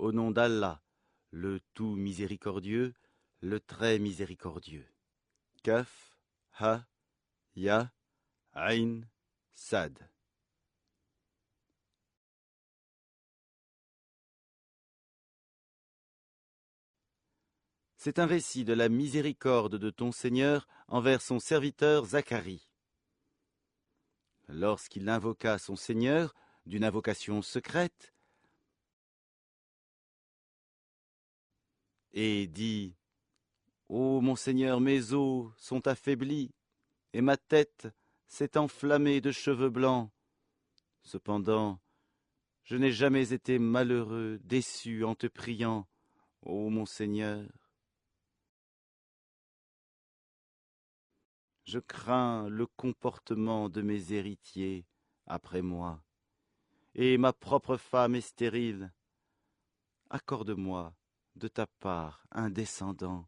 Au nom d'Allah, le tout miséricordieux, le très miséricordieux. Kaf, Ha, Ya, Ain, Sad. C'est un récit de la miséricorde de ton Seigneur envers son serviteur Zacharie. Lorsqu'il invoqua son Seigneur d'une invocation secrète et dit « Ô mon Seigneur, mes os sont affaiblis et ma tête s'est enflammée de cheveux blancs. Cependant, je n'ai jamais été malheureux, déçu en te priant, ô mon Seigneur. Je crains le comportement de mes héritiers après moi, et ma propre femme est stérile. Accorde-moi de ta part un descendant.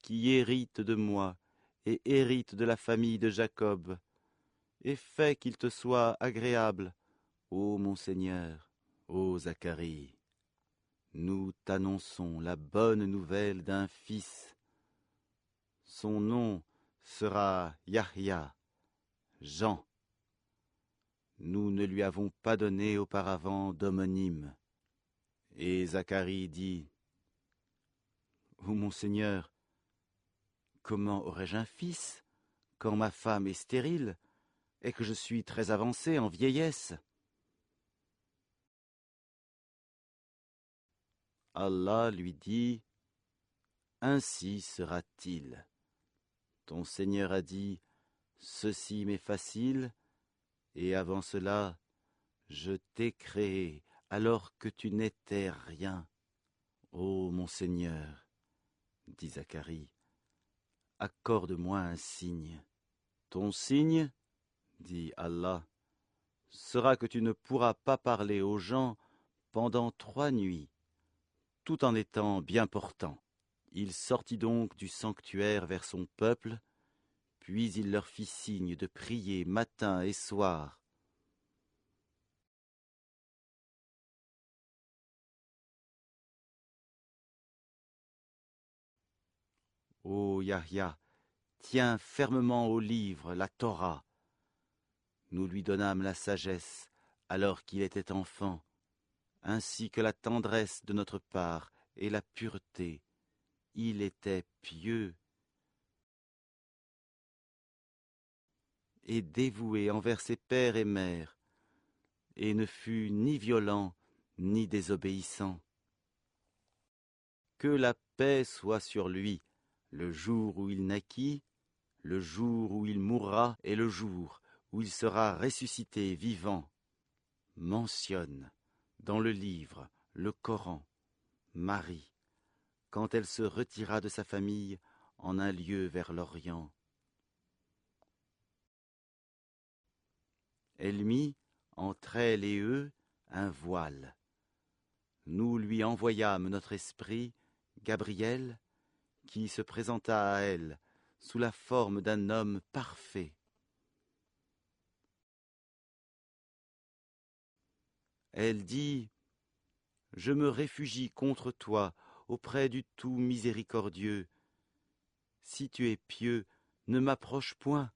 Qui hérite de moi et hérite de la famille de Jacob, et fais qu'il te soit agréable, ô mon Seigneur, ô Zacharie. Nous t'annonçons la bonne nouvelle d'un fils. Son nom sera Yahya, Jean. Nous ne lui avons pas donné auparavant d'homonyme. Et Zacharie dit, ô mon Seigneur, comment aurais-je un fils quand ma femme est stérile et que je suis très avancé en vieillesse? Allah lui dit, ainsi sera-t-il. Ton Seigneur a dit, ceci m'est facile, et avant cela, je t'ai créé alors que tu n'étais rien. Ô mon Seigneur, dit Zacharie, accorde-moi un signe. Ton signe, dit Allah, sera que tu ne pourras pas parler aux gens pendant 3 nuits, tout en étant bien portant. Il sortit donc du sanctuaire vers son peuple, puis il leur fit signe de prier matin et soir. Ô Yahya, tiens fermement au livre, la Torah. Nous lui donnâmes la sagesse alors qu'il était enfant, ainsi que la tendresse de notre part et la pureté. Il était pieux et dévoué envers ses pères et mères, et ne fut ni violent ni désobéissant. Que la paix soit sur lui, le jour où il naquit, le jour où il mourra et le jour où il sera ressuscité vivant. Mentionne dans le livre, le Coran, Marie, quand elle se retira de sa famille en un lieu vers l'Orient. Elle mit entre elle et eux un voile. Nous lui envoyâmes notre esprit, Gabriel, qui se présenta à elle sous la forme d'un homme parfait. Elle dit, « Je me réfugie contre toi auprès du tout miséricordieux. Si tu es pieux, ne m'approche point. »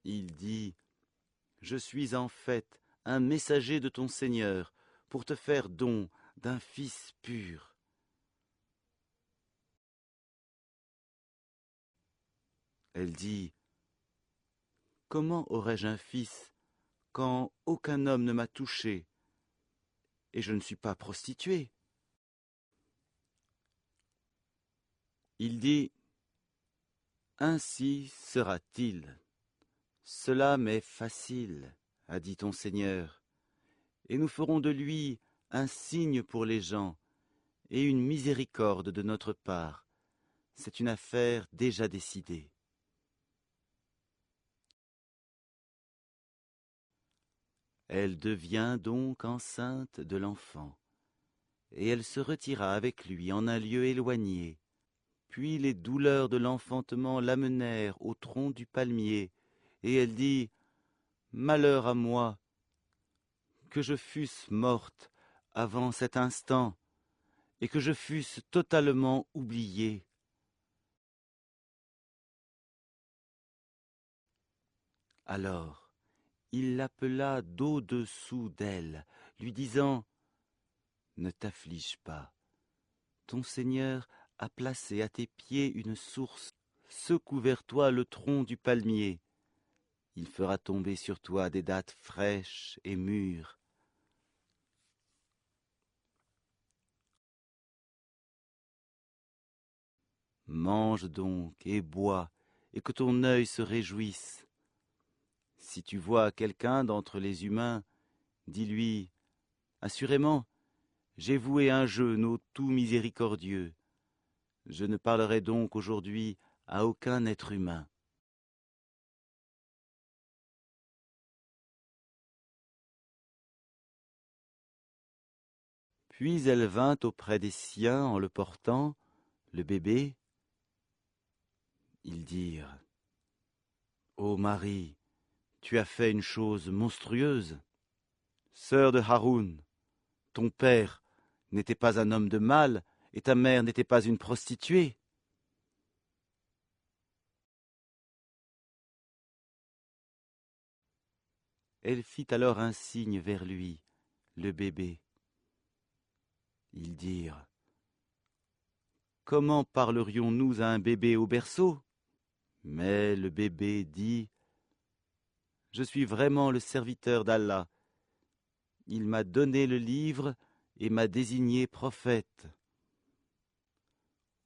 Il dit, « Je suis en fait un messager de ton Seigneur pour te faire don d'un fils pur. » Elle dit, « Comment aurais-je un fils quand aucun homme ne m'a touché et je ne suis pas prostituée? » Il dit, « Ainsi sera-t-il. Cela m'est facile, a dit ton Seigneur, et nous ferons de lui un signe pour les gens et une miséricorde de notre part. C'est une affaire déjà décidée. » Elle devient donc enceinte de l'enfant, et elle se retira avec lui en un lieu éloigné. Puis les douleurs de l'enfantement l'amenèrent au tronc du palmier, et elle dit, « Malheur à moi, que je fusse morte avant cet instant, et que je fusse totalement oubliée. » Alors, il l'appela d'au-dessous d'elle, lui disant, « Ne t'afflige pas, ton Seigneur a placé à tes pieds une source, secoue vers toi le tronc du palmier, il fera tomber sur toi des dattes fraîches et mûres. » Mange donc et bois, et que ton œil se réjouisse. Si tu vois quelqu'un d'entre les humains, dis-lui, assurément, j'ai voué un jeûne au tout miséricordieux. Je ne parlerai donc aujourd'hui à aucun être humain. Puis elle vint auprès des siens en le portant, le bébé. Ils dirent, Ô Marie, tu as fait une chose monstrueuse. Sœur de Haroun, ton père n'était pas un homme de mal, et ta mère n'était pas une prostituée. Elle fit alors un signe vers lui, le bébé. Ils dirent, comment parlerions-nous à un bébé au berceau? Mais le bébé dit, je suis vraiment le serviteur d'Allah. Il m'a donné le livre et m'a désigné prophète.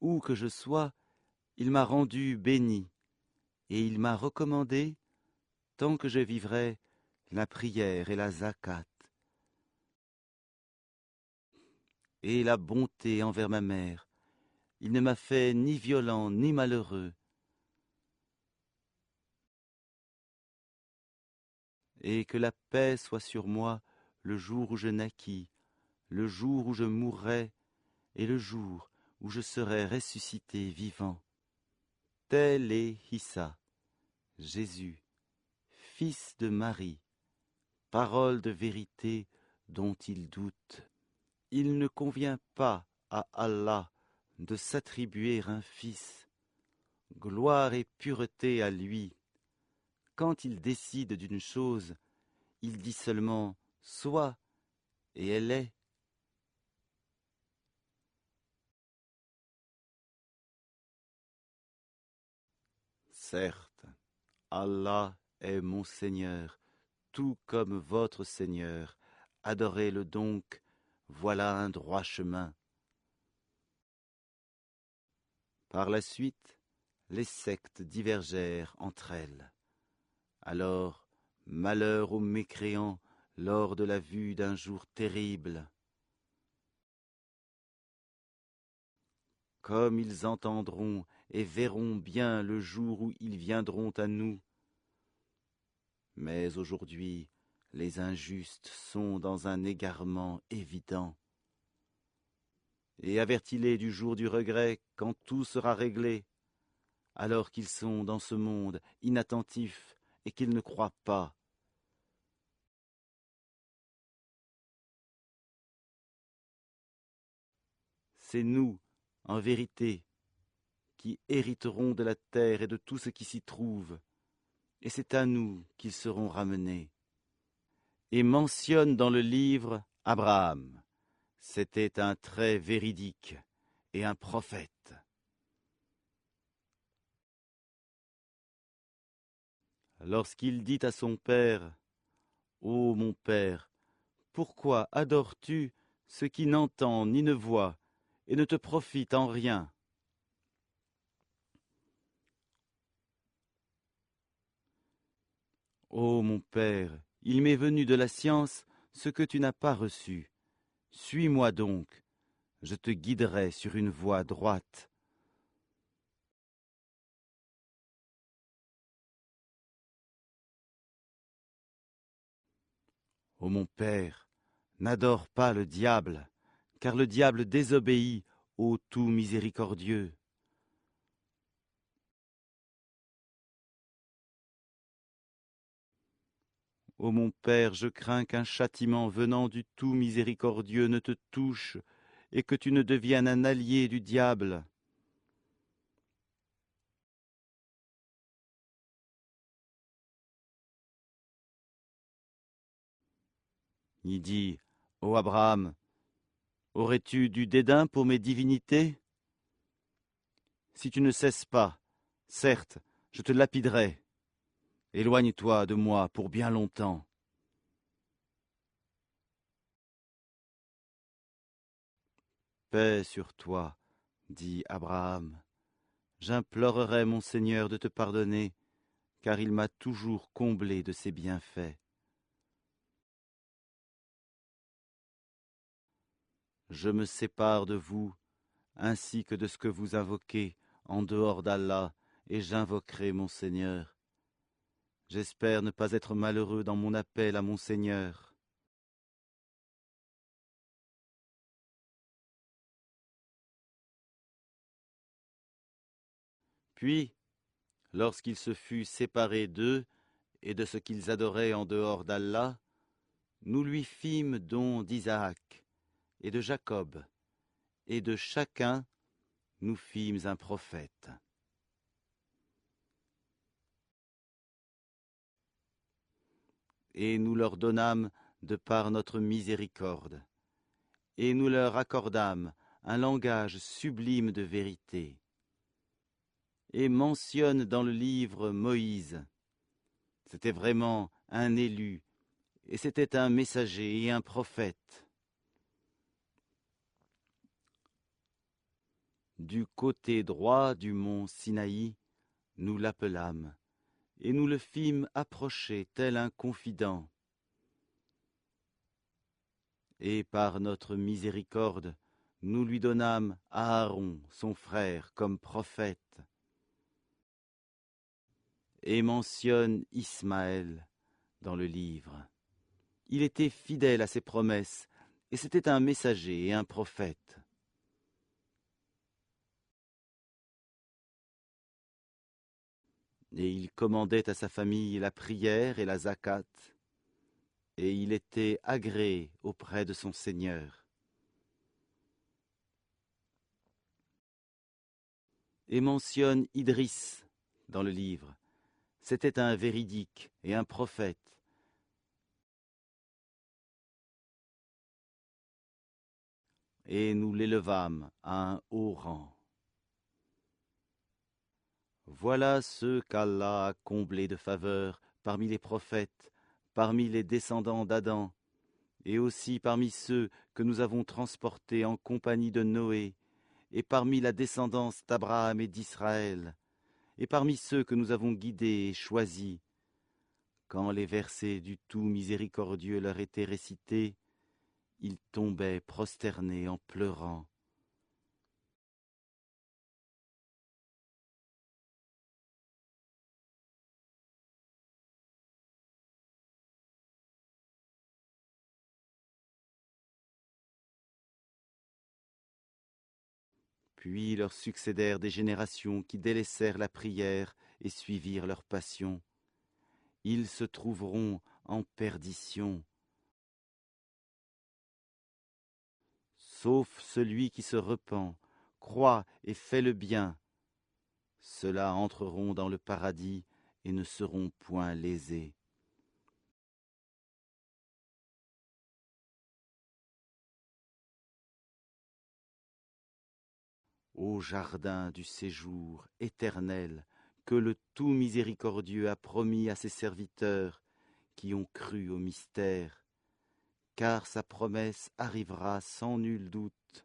Où que je sois, il m'a rendu béni, et il m'a recommandé, tant que je vivrai, la prière et la zakat, et la bonté envers ma mère. Il ne m'a fait ni violent ni malheureux. Et que la paix soit sur moi le jour où je naquis, le jour où je mourrai, et le jour où je serai ressuscité vivant. Tel est Issa, Jésus, fils de Marie, parole de vérité dont il doute. Il ne convient pas à Allah de s'attribuer un fils. Gloire et pureté à lui. Quand il décide d'une chose, il dit seulement « sois » et elle est. Certes, Allah est mon Seigneur, tout comme votre Seigneur. Adorez-le donc, voilà un droit chemin. Par la suite, les sectes divergèrent entre elles. Alors, malheur aux mécréants lors de la vue d'un jour terrible. Comme ils entendront et verront bien le jour où ils viendront à nous. Mais aujourd'hui, les injustes sont dans un égarement évident. Et avertis-les du jour du regret, quand tout sera réglé, alors qu'ils sont dans ce monde inattentifs et qu'ils ne croient pas. C'est nous, en vérité, qui hériterons de la terre et de tout ce qui s'y trouve, et c'est à nous qu'ils seront ramenés. Et mentionne dans le livre Abraham. C'était un trait véridique et un prophète. Lorsqu'il dit à son père, « Ô mon père, pourquoi adores-tu ce qui n'entend ni ne voit et ne te profite en rien ?» Ô mon père, il m'est venu de la science ce que tu n'as pas reçu. Suis-moi donc, je te guiderai sur une voie droite. Ô mon père, n'adore pas le diable, car le diable désobéit au tout miséricordieux. Ô mon Père, je crains qu'un châtiment venant du tout miséricordieux ne te touche, et que tu ne deviennes un allié du diable. Il dit, ô Abraham, aurais-tu du dédain pour mes divinités? Si tu ne cesses pas, certes, je te lapiderai. Éloigne-toi de moi pour bien longtemps. Paix sur toi, dit Abraham. J'implorerai mon Seigneur de te pardonner, car il m'a toujours comblé de ses bienfaits. Je me sépare de vous, ainsi que de ce que vous invoquez, en dehors d'Allah, et j'invoquerai mon Seigneur. J'espère ne pas être malheureux dans mon appel à mon Seigneur. Puis, lorsqu'il se fut séparé d'eux et de ce qu'ils adoraient en dehors d'Allah, nous lui fîmes don d'Isaac et de Jacob, et de chacun nous fîmes un prophète. Et nous leur donnâmes de par notre miséricorde, et nous leur accordâmes un langage sublime de vérité. Et mentionne dans le livre Moïse. C'était vraiment un élu, et c'était un messager et un prophète. Du côté droit du mont Sinaï, nous l'appelâmes, et nous le fîmes approcher tel un confident. Et par notre miséricorde, nous lui donnâmes Aaron, son frère, comme prophète. Et mentionne Ismaël dans le livre. Il était fidèle à ses promesses, et c'était un messager et un prophète. Et il commandait à sa famille la prière et la zakat, et il était agréé auprès de son Seigneur. Et mentionne Idriss dans le livre. C'était un véridique et un prophète. Et nous l'élevâmes à un haut rang. Voilà ceux qu'Allah a comblés de faveur parmi les prophètes, parmi les descendants d'Adam, et aussi parmi ceux que nous avons transportés en compagnie de Noé, et parmi la descendance d'Abraham et d'Israël, et parmi ceux que nous avons guidés et choisis. Quand les versets du tout miséricordieux leur étaient récités, ils tombaient prosternés en pleurant. Puis leur succédèrent des générations qui délaissèrent la prière et suivirent leur passion. Ils se trouveront en perdition, sauf celui qui se repent, croit et fait le bien. Ceux-là entreront dans le paradis et ne seront point lésés. Ô jardin du séjour éternel, que le tout miséricordieux a promis à ses serviteurs qui ont cru au mystère, car sa promesse arrivera sans nul doute.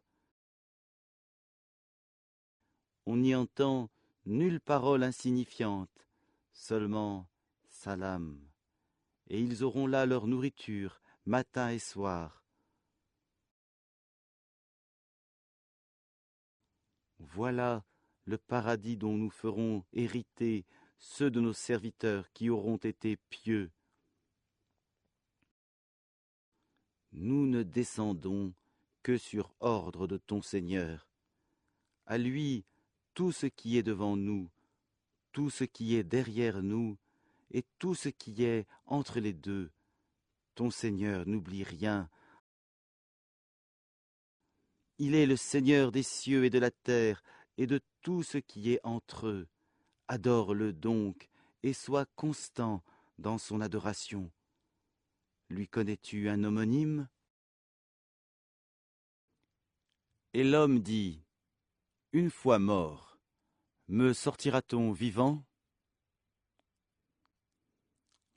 On n'y entend nulle parole insignifiante, seulement salam, et ils auront là leur nourriture, matin et soir. Voilà le paradis dont nous ferons hériter ceux de nos serviteurs qui auront été pieux. Nous ne descendons que sur ordre de ton Seigneur. À lui tout ce qui est devant nous, tout ce qui est derrière nous, et tout ce qui est entre les deux, ton Seigneur n'oublie rien. Il est le Seigneur des cieux et de la terre, et de tout ce qui est entre eux. Adore-le donc, et sois constant dans son adoration. Lui connais-tu un homonyme? Et l'homme dit, une fois mort, me sortira-t-on vivant?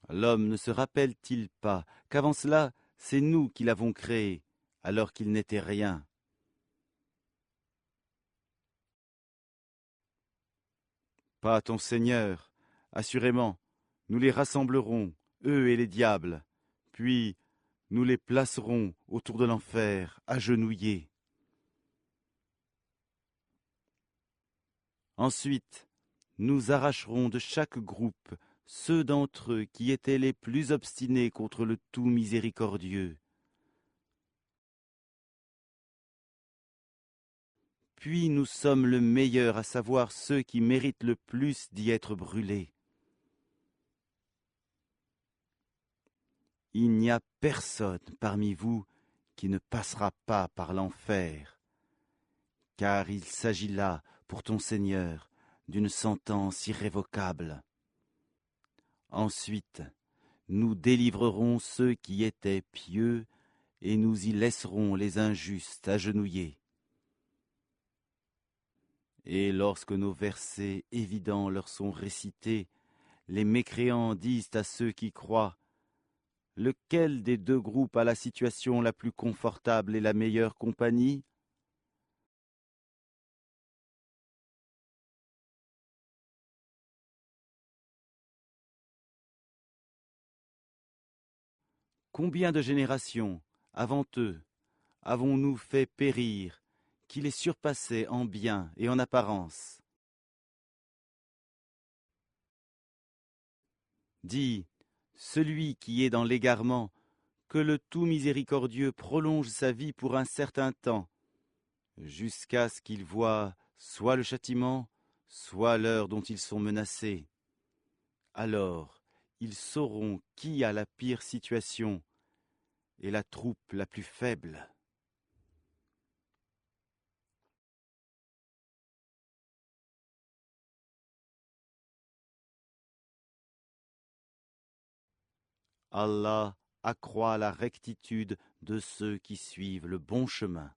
L'homme ne se rappelle-t-il pas qu'avant cela, c'est nous qui l'avons créé, alors qu'il n'était rien? Pas ton Seigneur, assurément, nous les rassemblerons, eux et les diables, puis nous les placerons autour de l'enfer, agenouillés. Ensuite, nous arracherons de chaque groupe ceux d'entre eux qui étaient les plus obstinés contre le tout miséricordieux. Puis nous sommes le meilleur, à savoir ceux qui méritent le plus d'y être brûlés. Il n'y a personne parmi vous qui ne passera pas par l'enfer, car il s'agit là, pour ton Seigneur, d'une sentence irrévocable. Ensuite, nous délivrerons ceux qui étaient pieux, et nous y laisserons les injustes agenouillés. Et lorsque nos versets évidents leur sont récités, les mécréants disent à ceux qui croient, lequel des deux groupes a la situation la plus confortable et la meilleure compagnie? Combien de générations, avant eux, avons-nous fait périr, qui les surpassaient en bien et en apparence? Dis, celui qui est dans l'égarement, que le tout miséricordieux prolonge sa vie pour un certain temps, jusqu'à ce qu'ils voient soit le châtiment, soit l'heure dont ils sont menacés. Alors, ils sauront qui a la pire situation et la troupe la plus faible. Allah accroît la rectitude de ceux qui suivent le bon chemin.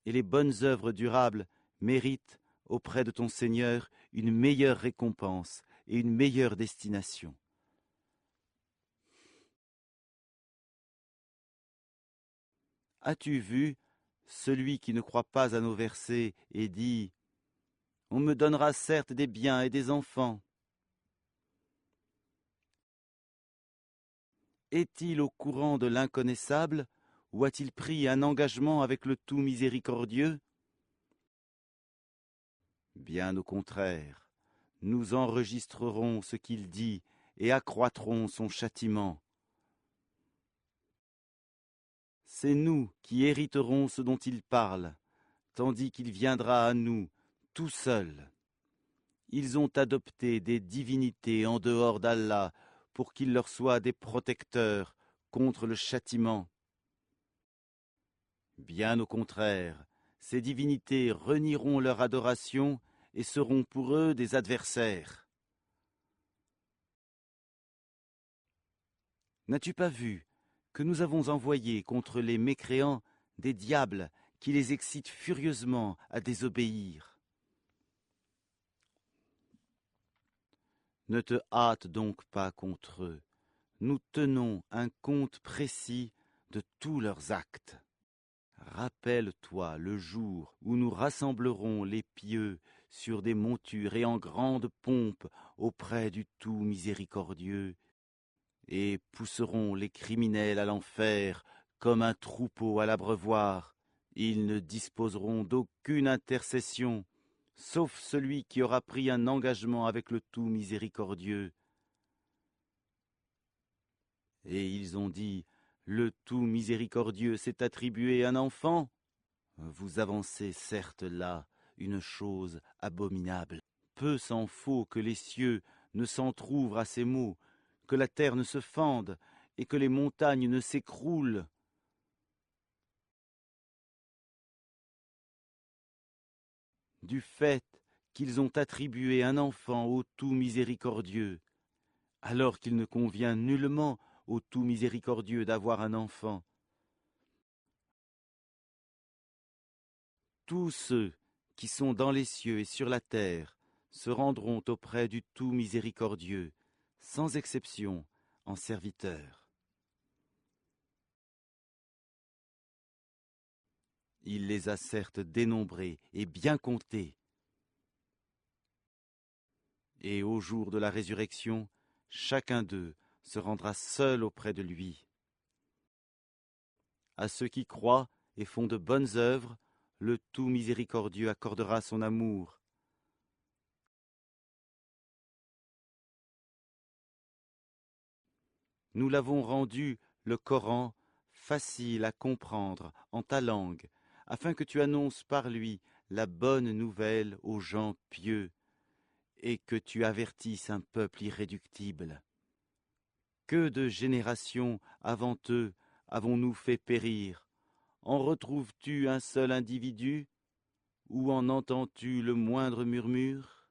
Et les bonnes œuvres durables méritent auprès de ton Seigneur une meilleure récompense et une meilleure destination. As-tu vu celui qui ne croit pas à nos versets et dit « On me donnera certes des biens et des enfants ». Est-il au courant de l'inconnaissable ou a-t-il pris un engagement avec le tout miséricordieux? Bien au contraire, nous enregistrerons ce qu'il dit et accroîtrons son châtiment. C'est nous qui hériterons ce dont il parle, tandis qu'il viendra à nous, tout seul. Ils ont adopté des divinités en dehors d'Allah pour qu'ils leur soient des protecteurs contre le châtiment. Bien au contraire, ces divinités renieront leur adoration et seront pour eux des adversaires. N'as-tu pas vu que nous avons envoyé contre les mécréants des diables qui les excitent furieusement à désobéir? Ne te hâte donc pas contre eux. Nous tenons un compte précis de tous leurs actes. Rappelle-toi le jour où nous rassemblerons les pieux sur des montures et en grande pompe auprès du tout miséricordieux, et pousseront les criminels à l'enfer comme un troupeau à l'abreuvoir. Ils ne disposeront d'aucune intercession, sauf celui qui aura pris un engagement avec le tout miséricordieux. Et ils ont dit, le tout miséricordieux s'est attribué un enfant. Vous avancez certes là une chose abominable. Peu s'en faut que les cieux ne s'entr'ouvrent à ces mots, que la terre ne se fende, et que les montagnes ne s'écroulent. Du fait qu'ils ont attribué un enfant au tout miséricordieux, alors qu'il ne convient nullement au tout miséricordieux d'avoir un enfant. Tous ceux qui sont dans les cieux et sur la terre se rendront auprès du tout miséricordieux, sans exception, en serviteurs. Il les a certes dénombrés et bien comptés. Et au jour de la résurrection, chacun d'eux se rendra seul auprès de lui. À ceux qui croient et font de bonnes œuvres, le tout miséricordieux accordera son amour. Nous l'avons rendu, le Coran, facile à comprendre en ta langue, afin que tu annonces par lui la bonne nouvelle aux gens pieux, et que tu avertisses un peuple irréductible. Que de générations avant eux avons-nous fait périr? En retrouves-tu un seul individu? Ou en entends-tu le moindre murmure?